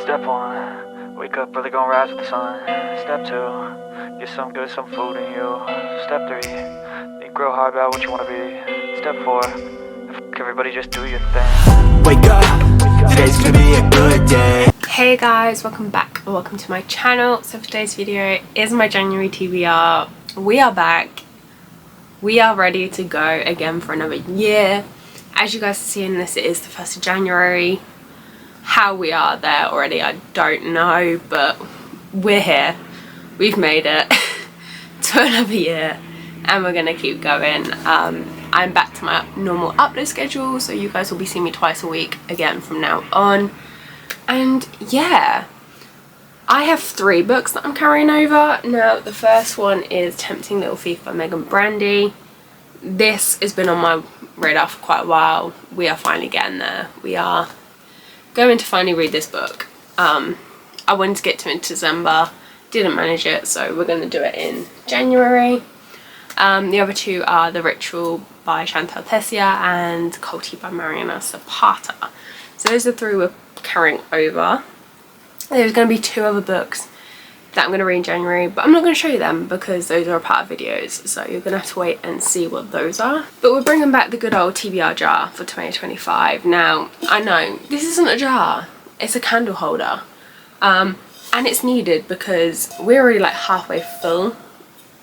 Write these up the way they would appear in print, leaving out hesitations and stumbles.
Step 1, wake up early, gonna rise with the sun. Step 2, get some good, some food in you. Step 3, think real hard about what you wanna be. Step 4, everybody just do your thing. Wake up, today's gonna be a good day. Hey guys, welcome back or welcome to my channel. So for today's video is my January TBR. We are back. We are ready to go again for another year. As you guys are seeing this, it is the 1st of January. How we are there already, I don't know, but we're here. We've made it to another year and we're gonna keep going. I'm back to my normal upload schedule, so you guys will be seeing me twice a week again from now on. And yeah, I have 3 books that I'm carrying over. Now, the first one is Tempting Little Thief by Meagan Brandy. This has been on my radar for quite a while. We are finally getting there. We are going to finally read this book. I wanted to get to it in December, didn't manage it, so we're going to do it in January. The other 2 are The Ritual by Shantel Tessier and Kulti by Mariana Zapata. So those are 3 we're carrying over. There's going to be 2 other books that I'm going to read in January, but I'm not going to show you them because those are a part of videos, so you're going to have to wait and see what those are. But we're bringing back the good old TBR jar for 2025. Now, I know this isn't a jar, it's a candle holder, and it's needed because we're already like halfway full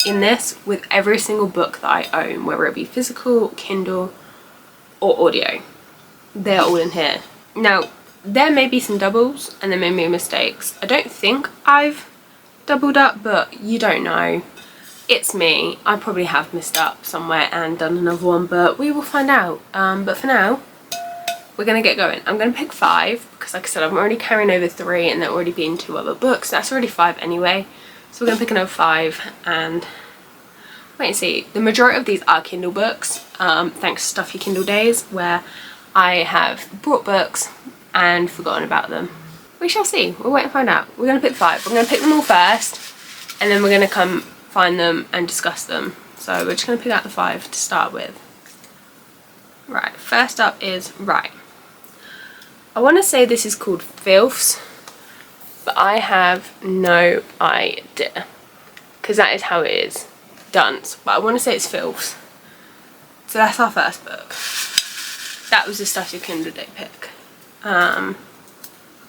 in this with every single book that I own, whether it be physical, Kindle or audio. They're all in here. Now, there may be some doubles and there may be mistakes. I don't think I've doubled up, but you don't know. It's me. I probably have missed up somewhere and done another one, but we will find out. But for now, we're gonna get going. I'm gonna pick 5 because, like I said, I'm already carrying over 3 and there already been 2 other books. That's already 5 anyway. So we're gonna pick another 5 and wait and see. The majority of these are Kindle books, thanks to Stuff Your Kindle Days, where I have brought books and forgotten about them. We shall see. We'll wait and find out. We're going to pick 5. We're going to pick them all first and then we're going to come find them and discuss them. So we're just going to pick out the 5 to start with. Right, first up is, right, I want to say this is called Filths, but I have no idea because that is how it is done. But I want to say it's Filths. So that's our first book. That was the Stuff Your Kindle Day pick.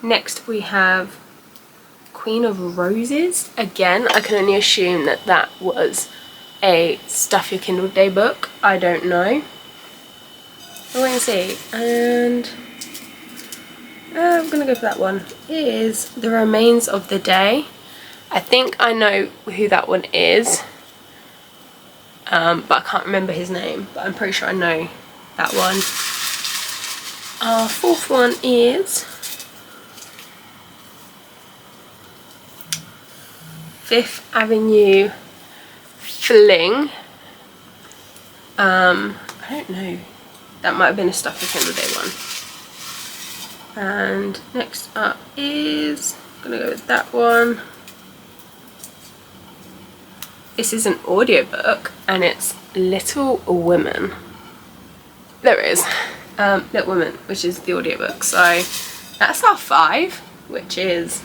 Next we have Queen of Roses. Again, I can only assume that that was a Stuff Your Kindle Day book. I don't know. We'll wait and see. And I'm gonna go for that one. It is The Remains of the Day. I think I know who that one is, but I can't remember his name, but I'm pretty sure I know that one. Our 4th one is Fifth Avenue Fling. I don't know. That might have been a Stuff Your Kindle Day one. And next up is, I'm gonna go with that one. This is an audiobook and it's Little Women. There it is. Little Women, which is the audiobook. So that's our 5, which is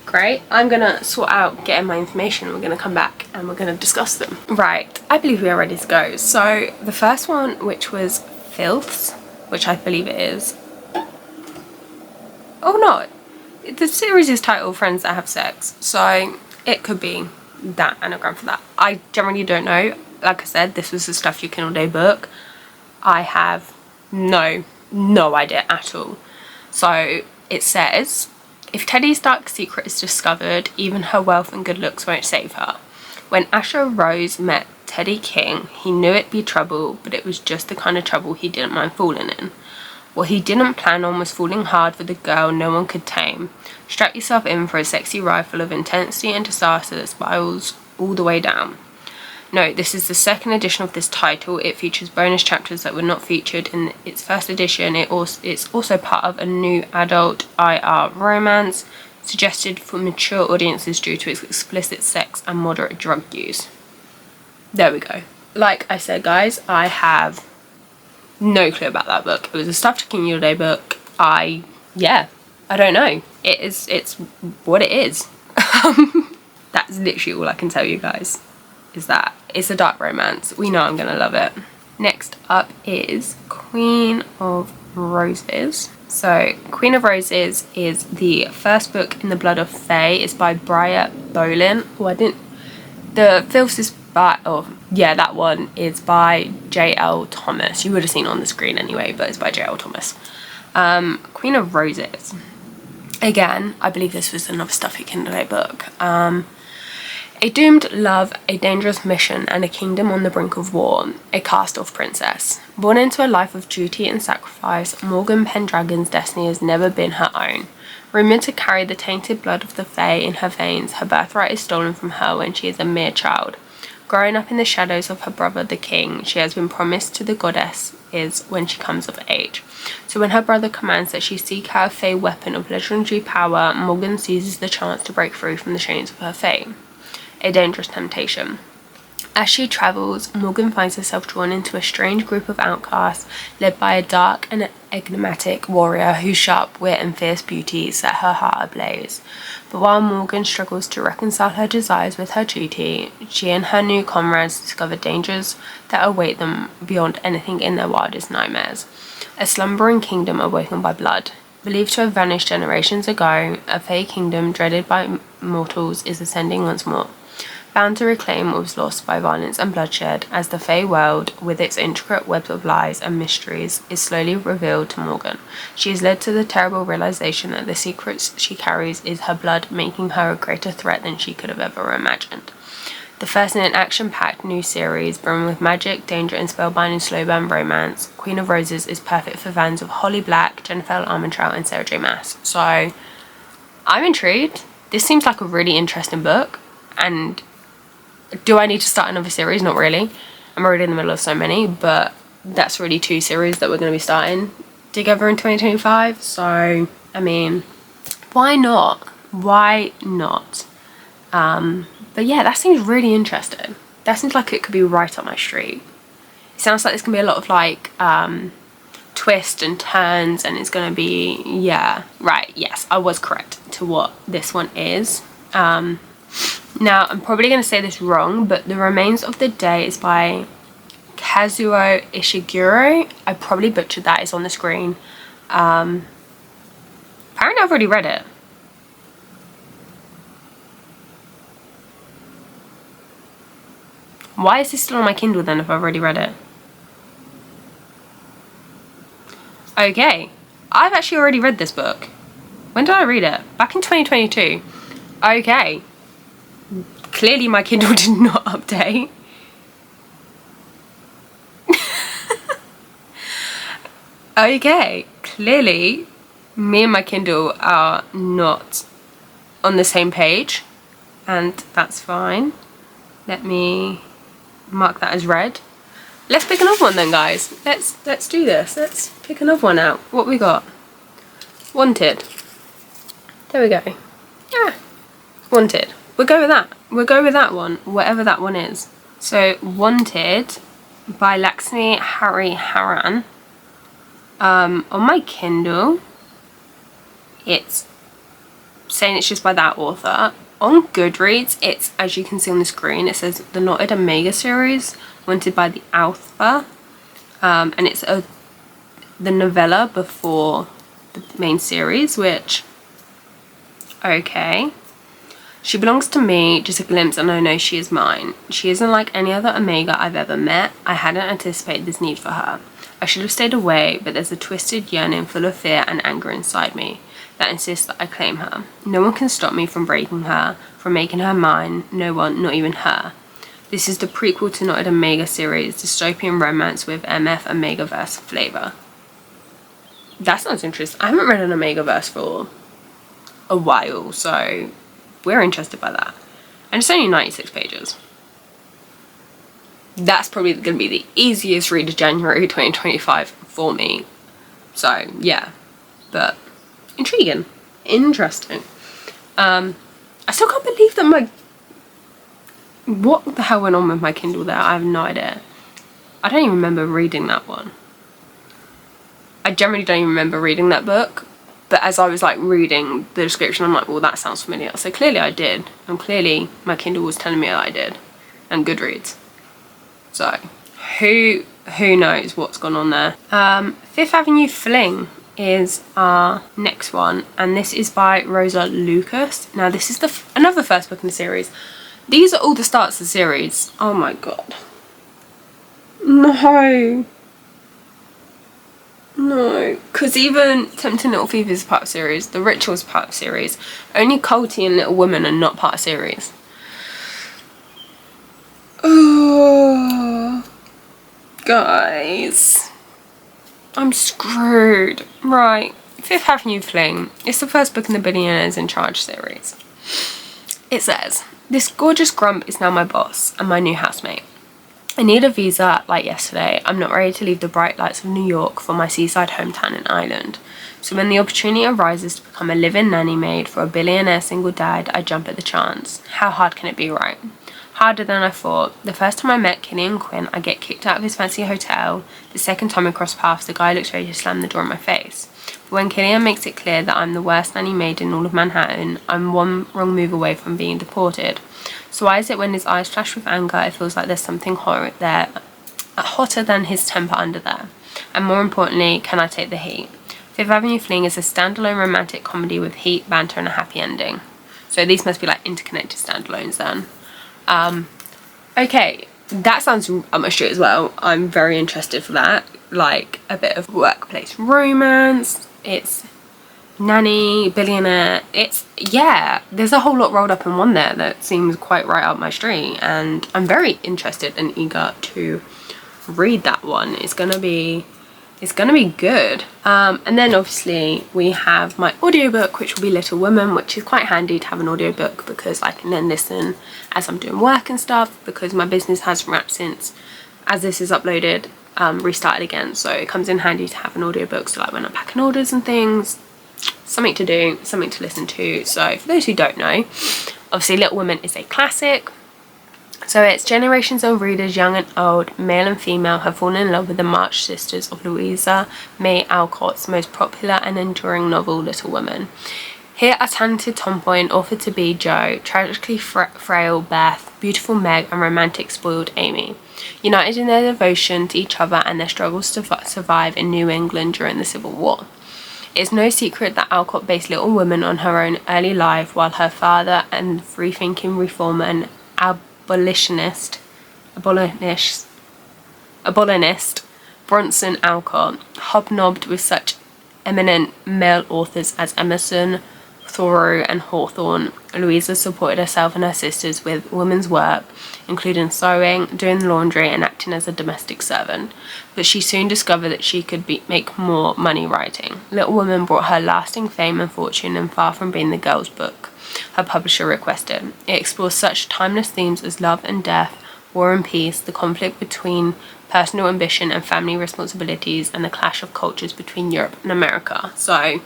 great. I'm gonna sort out getting my information. We're gonna come back and we're gonna discuss them. Right, I believe we are ready to go. So the first one, which was Filths, which I believe it is. Oh no, the series is titled Friends That Have Sex, so it could be that anagram for that. I generally don't know. Like I said, this was the Stuff Your Kindle Day book. I have no idea at all. So it says, if Teddy's dark secret is discovered, even her wealth and good looks won't save her. When Asher Rose met Teddy King, he knew it'd be trouble, but it was just the kind of trouble he didn't mind falling in. What he didn't plan on was falling hard for the girl no one could tame. Strap yourself in for a sexy ride full of intensity and disaster that spirals all the way down. No, this is the 2nd edition of this title. It features bonus chapters that were not featured in its 1st edition. It's also part of a new adult IR romance suggested for mature audiences due to its explicit sex and moderate drug use. There we go. Like I said, guys, I have no clue about that book. It was a Stuff Your Kindle Day book. Yeah, I don't know. It's what it is. That's literally all I can tell you guys, is that it's a dark romance. We know I'm gonna love it. Next up is Queen of Roses. So Queen of Roses is the first book in the Blood of Fae. It's by Briar Boleyn. The filth is by, yeah, that one is by G.L Tomas. You would have seen it on the screen anyway, but it's by G.L Tomas. Queen of Roses. Again, I believe this was another Stuffy Kindle book. A doomed love, a dangerous mission, and a kingdom on the brink of war. A cast-off princess. Born into a life of duty and sacrifice, Morgan Pendragon's destiny has never been her own. Rumoured to carry the tainted blood of the Fae in her veins, her birthright is stolen from her when she is a mere child. Growing up in the shadows of her brother the king, she has been promised to the goddesses when she comes of age. So when her brother commands that she seek out a Fae weapon of legendary power, Morgan seizes the chance to break free from the chains of her Fae. A dangerous temptation. As she travels, Morgan finds herself drawn into a strange group of outcasts led by a dark and enigmatic warrior whose sharp wit and fierce beauty set her heart ablaze. But while Morgan struggles to reconcile her desires with her duty, she and her new comrades discover dangers that await them beyond anything in their wildest nightmares. A slumbering kingdom awakened by blood. Believed to have vanished generations ago, a Fae kingdom dreaded by mortals is ascending once more. Bound to reclaim what was lost by violence and bloodshed, as the Fae world, with its intricate webs of lies and mysteries, is slowly revealed to Morgan. She is led to the terrible realization that the secrets she carries is her blood, making her a greater threat than she could have ever imagined. The first in an action-packed new series, brimming with magic, danger, and spellbinding slow-burn romance, Queen of Roses is perfect for fans of Holly Black, Jennifer Armentrout, and Sarah J Maas. So, I'm intrigued. This seems like a really interesting book, and do I need to start another series? Not really. I'm already in the middle of so many, but that's really 2 series that we're going to be starting together in 2025. So, I mean, why not? Why not? But yeah, that seems really interesting. That seems like it could be right up my street. It sounds like there's going to be a lot of like twists and turns, and it's going to be, yeah, right, yes, I was correct to what this one is. Now, I'm probably going to say this wrong, but The Remains of the Day is by Kazuo Ishiguro. I probably butchered that. It's on the screen. Apparently, I've already read it. Why is this still on my Kindle then if I've already read it? Okay. I've actually already read this book. When did I read it? Back in 2022. Okay. Clearly my Kindle did not update. Okay, clearly me and my Kindle are not on the same page, and that's fine. Let me mark that as read. Let's pick another one then, guys. Let's do this. Let's pick another one out. What we got? Wanted. There we go. Yeah. Wanted. We'll go with that. We'll go with that one, whatever that one is. So, Wanted by Laxmi Hariharan. On my Kindle, it's saying it's just by that author. On Goodreads, it's, as you can see on the screen, it says the Knotted Omega series, Wanted by the author. And it's the novella before the main series, which, okay. She belongs to me, just a glimpse, and I know she is mine. She isn't like any other Omega I've ever met. I hadn't anticipated this need for her. I should have stayed away, but there's a twisted yearning full of fear and anger inside me that insists that I claim her. No one can stop me from breaking her, from making her mine. No one, not even her. This is the prequel to Knotted Omega series, dystopian romance with MF Omegaverse flavour. That sounds interesting. I haven't read an Omegaverse for a while, so we're interested by that. And it's only 96 pages. That's probably going to be the easiest read of January 2025 for me. So, yeah. But, intriguing. Interesting. I still can't believe that my... What the hell went on with my Kindle there? I have no idea. I don't even remember reading that one. I generally don't even remember reading that book. But as I was like reading the description, I'm like, well, that sounds familiar. So clearly I did, and clearly my Kindle was telling me that I did, and Goodreads. So who knows what's gone on there. Fifth Avenue Fling is our next one, and this is by Rosa Lucas. Now this is another first book in the series. These are all the starts of the series. Oh my god. No, because even Tempting Little Fever is part of the series, The Ritual is part of the series, only Kulti and Little Women are not part of the series. Oh, guys, I'm screwed. Right, Fifth Avenue Fling. It's the first book in the Billionaires in Charge series. It says, this gorgeous grump is now my boss and my new housemate. I need a visa like yesterday. I'm not ready to leave the bright lights of New York for my seaside hometown in Ireland. So when the opportunity arises to become a live-in nanny maid for a billionaire single dad, I jump at the chance. How hard can it be, right? Harder than I thought. The first time I met Killian Quinn, I get kicked out of his fancy hotel. The second time we cross paths, the guy looks ready to slam the door in my face. But when Killian makes it clear that I'm the worst nanny maid in all of Manhattan, I'm one wrong move away from being deported. So why is it when his eyes flash with anger, it feels like there's something horrid there, hotter than his temper under there? And more importantly, can I take the heat? Fifth Avenue Fling is a standalone romantic comedy with heat, banter and a happy ending. So these must be like interconnected standalones then. Okay, that sounds up my street as well. I'm very interested for that. Like a bit of workplace romance. It's nanny, billionaire. It's, yeah, there's a whole lot rolled up in one there that seems quite right up my street, and I'm very interested and eager to read that one. It's gonna be good. And then obviously we have my audiobook, which will be Little Women, which is quite handy to have an audiobook because I can then listen as I'm doing work and stuff, because my business has wrapped since, as this is uploaded, restarted again. So it comes in handy to have an audiobook, so like when I'm packing orders and things, something to do, something to listen to. So for those who don't know, obviously Little Women is a classic. So it's generations of readers, young and old, male and female, have fallen in love with the March sisters of Louisa May Alcott's most popular and enduring novel, Little Women. Here are talented tomboy and author-to-be Jo, tragically frail Beth, beautiful Meg and romantic spoiled Amy, united in their devotion to each other and their struggles to survive in New England during the Civil War. It's no secret that Alcott based Little Women on her own early life, while her father and free-thinking reformer and abolitionist Bronson Alcott hobnobbed with such eminent male authors as Emerson, Thoreau and Hawthorne. Louisa supported herself and her sisters with women's work, including sewing, doing laundry and acting as a domestic servant, but she soon discovered that she could make more money writing. Little Women brought her lasting fame and fortune, and far from being the girl's book her publisher requested. It explores such timeless themes as love and death, war and peace, the conflict between personal ambition and family responsibilities, and the clash of cultures between Europe and America. So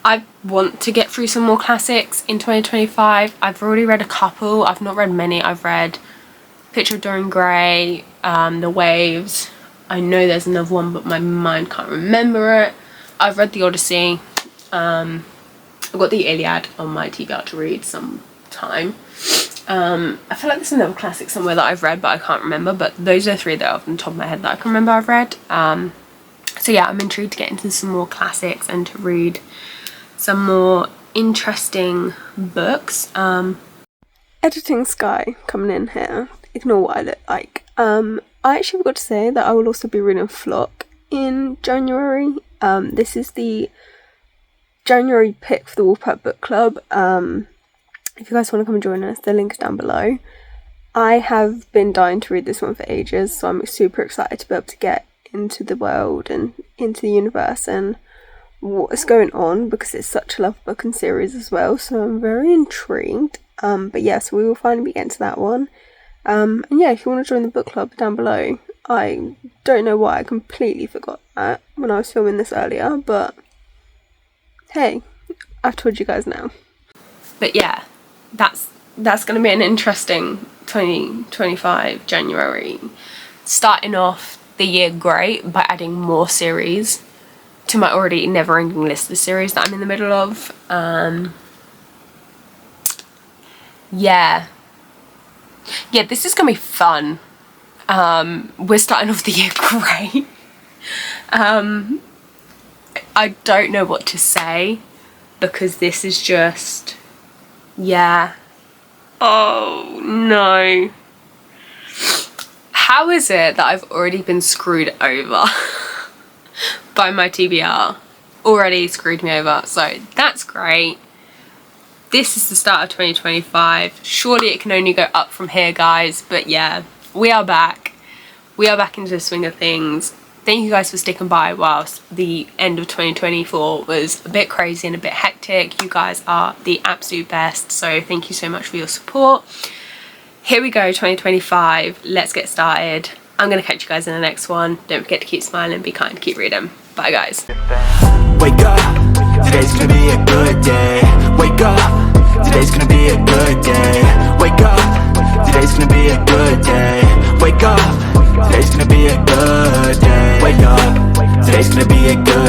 I want to get through some more classics in 2025. I've already read a couple. I've not read many. I've read Picture of Dorian Gray, The Waves. I know there's another one, but my mind can't remember it. I've read the Odyssey. I've got the Iliad on my TBR to read sometime. I feel like there's another classic somewhere that I've read, but I can't remember. But those are three that are off the top of my head that I can remember I've read. So yeah, I'm intrigued to get into some more classics and to read some more interesting books. Editing Sky coming in here. Ignore what I look like. I actually forgot to say that I will also be reading Flock in January. This is the January pick for the Wolfpack Book Club. If you guys want to come and join us, the link's down below. I have been dying to read this one for ages, so I'm super excited to be able to get into the world and into the universe and what is going on, because it's such a love book and series as well, so I'm very intrigued. But yeah, so we will finally be getting to that one. And yeah, if you want to join the book club, down below. I don't know why I completely forgot that when I was filming this earlier, but hey, I've told you guys now. But yeah, that's going to be an interesting 2025 January. Starting off the year great by adding more series to my already never-ending list of series that I'm in the middle of. Yeah, this is gonna be fun. We're starting off the year great. I don't know what to say, because this is just, yeah. Oh no. How is it that I've already been screwed over by my TBR? Already screwed me over, so that's great. This is the start of 2025. Surely it can only go up from here, guys. But yeah, we are back. We are back into the swing of things. Thank you guys for sticking by whilst the end of 2024 was a bit crazy and a bit hectic. You guys are the absolute best, so thank you so much for your support. Here we go, 2025. Let's get started. I'm gonna catch you guys in the next one. Don't forget to keep smiling, be kind, keep reading. Bye guys. Wake up, today's gonna be a good day. Wake up, today's gonna be a good day. Wake up, today's gonna be a good day. Wake up, today's gonna be a good day. Wake up, today's gonna be a good